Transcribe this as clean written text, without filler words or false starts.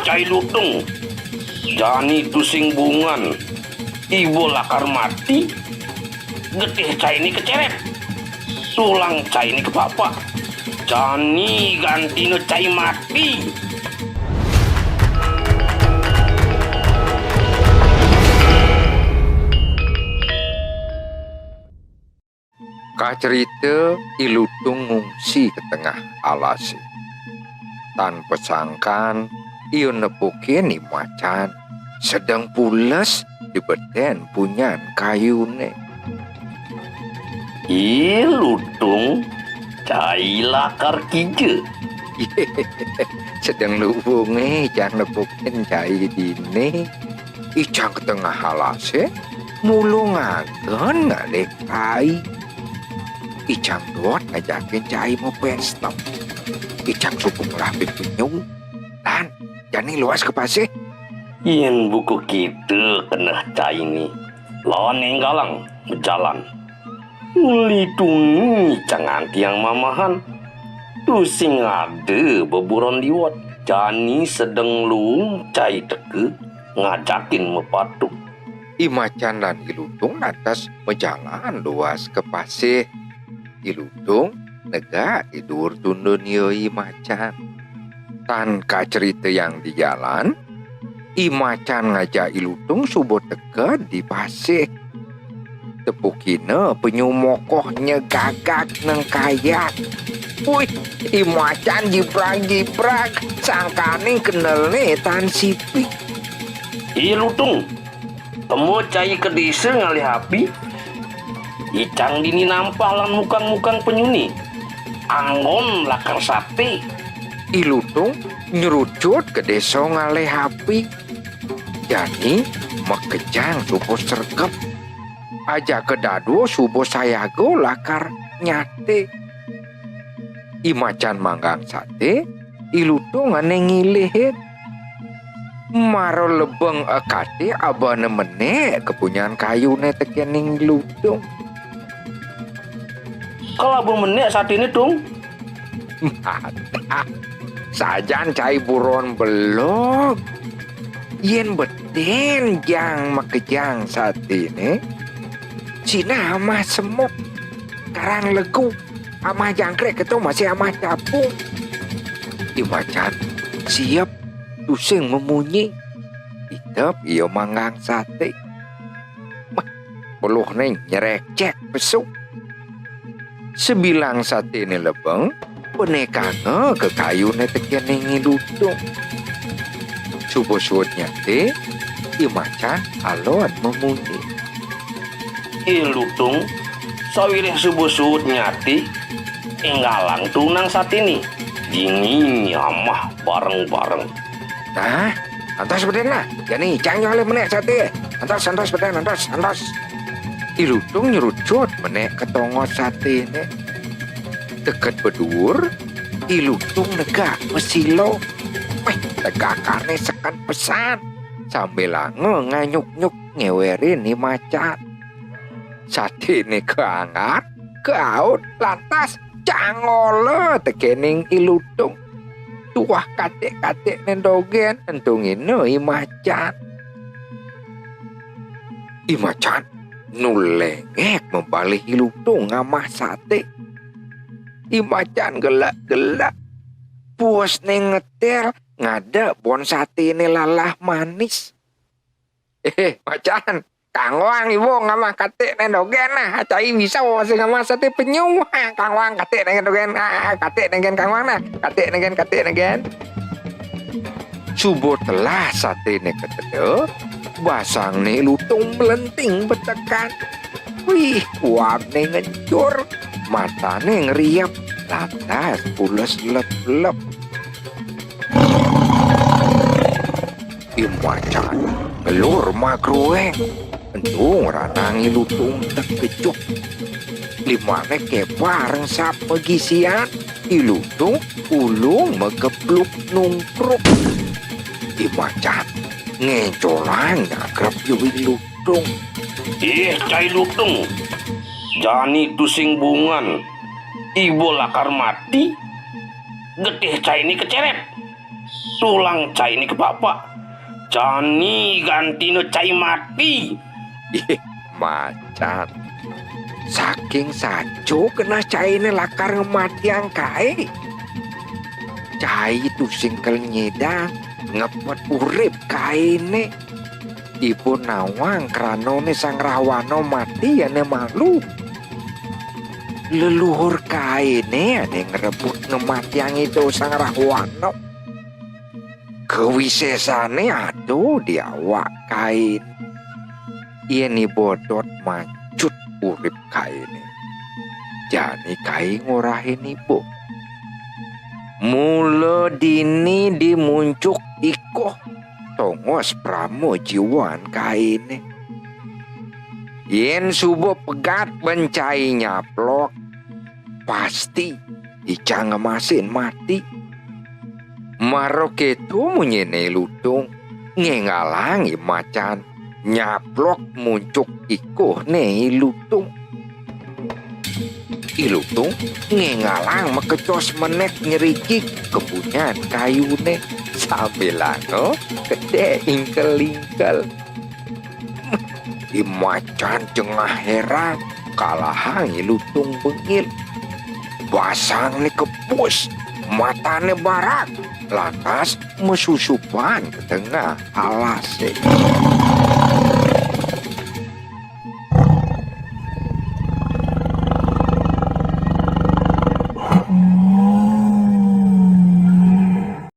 Cai lutung, jani tusing bungan, ibu lakar mati, getih cai ini keceret, tulang cai ini ke bapak, jani ganti no cai mati. Kacerita Ilutung ngungsi ke tengah alas. Tanpa sangkan, ia nepukin ni macan sedang pulas di beten punyan kayune. Lutung, cai lakar kija. Sedang lubungi jangan nepukin cai dini. Icang ke tengah alas, mulungan ngalek kai. Icang doat ngajakin cai mau pesta. Icang suku ngelapin penyung. Dan jani luas ke pasir. Yen buku kita kena cai ini. Lawan yang galang berjalan. Litung jangan tiang mamahan. Tusing ada beburon liwat. Jani sedang lung cai teke ngajakin mepatuk. Imacan dan Ilutung lantas berjalan luas ke pasir. Ilutung negak tidur tundun yoi macan. Tanpa cerita yang di jalan, Imacan ngajak Ilutung subuh teka di pasir. Tepukina penyumokohnya gagak neng kayak. Wih, Imacan jibrak-jibrak, sangkane kenal nih tan sipi. Lutung, temu cai ke desa ngalih api. Icang dini nampah lan mukang-mukang penyuni. Angon lakar sate. Ilutung nyerucut ke desa ngalih api. Jadi mekejang subuh sergep. Aja ke dadu subuh sayago lakar nyate. Imacan manggang sate, Ilutung ane ngilihin. Maro lebeng akate abane menek kepunyaan kayu netekening Ilutung. Kalau abang menek saat ini dong. Mata sajan cai buron belum. Yen beten jang makejang saat ini. Cina amah semuk. Karang legu. Amah jangkrik itu masih amah capung. Imacan siap tusing memunyi. Itap iyo manggang sate. Peluh neng nyerecek pesuk. Sebilang sate ni lebeng, penekanga ke kayu ni tekening Ilutung. Subuh-subuhnya te, Imacan alon memunyi. Lutung, sawireh subuh-subuh nyati, enggalang tunang saat ini. Dingin nyamah bareng-bareng. Nah, antos beden lah. Jadi canggih oleh menek sate. Antos beden, antos. Ilutung nyerucut menek ketongos sate ne. Deket bedur, Ilutung negak mesilo. Tegak karne sekan pesan. Sambil nganyuk-nyuk ngewerin ni macan. Sate ne keangat, keaut, lantas cangole tekening Ilutung. Tuah katik-katik nendogen entungin Imacan. Imacan nulengek membalik Ilutung ngamah sate. Imacan gelak-gelak. Puas neng ngetel ngada bon sate ini lalah manis. Macan, kangwang ibu ngamah katik nendogen nah. Cai bisa masih ngamah sate penyu. Kangwang katik nendogen. Katik nengen kangwang nah. Katik nengen. Subuh telah sate ne ketede. Basang ne Ilutung melenting betekan. Wih, warne ngencur. Mata ne ngeriap. Lantas pules lep-lep. Imacan gelur makrueng. Entung ranang Ilutung terkejut. Limane ke bareng sap pegisian. Ilutung ulung megepluk nungkruk. Imacan ngecolang ngakrap yu Ilutung. Cai lutung, jani tusing bungan, ibu lakar mati, getih cai ini keceret, tulang cai ini ke bapak. Jani ganti no cai mati. Ih, macan. Saking saco kena caine lakar ngematian kae. Cai tusing kel nyedang ngepet urip kaine. Ibu nawang kranone sang rawano mati ane malu. Leluhur kaine ane ngerebut ngematian itu sang rawano. Kewisesane aduh di awak kain. Ini bodot mancut urip kaine. Jani kain ngorahin ibu. Mula dini dimuncuk ikoh tongos pramo jiwan kaine. Yen subuh pegat bencai nyaplok, pasti icang ngemasin mati. Marok itu menyene lutung, ngengalangi macan, nyaplok muncuk ikoh ne lutung. Ilutung ngengalang makecos menek nyerikik kepunyan kayune sambil lano gede ingkel-ingkel. Imacan cengah heran kalahang ilutung bengil. Basang ni kepus, matane barak, lantas mesusupan ke tengah alase.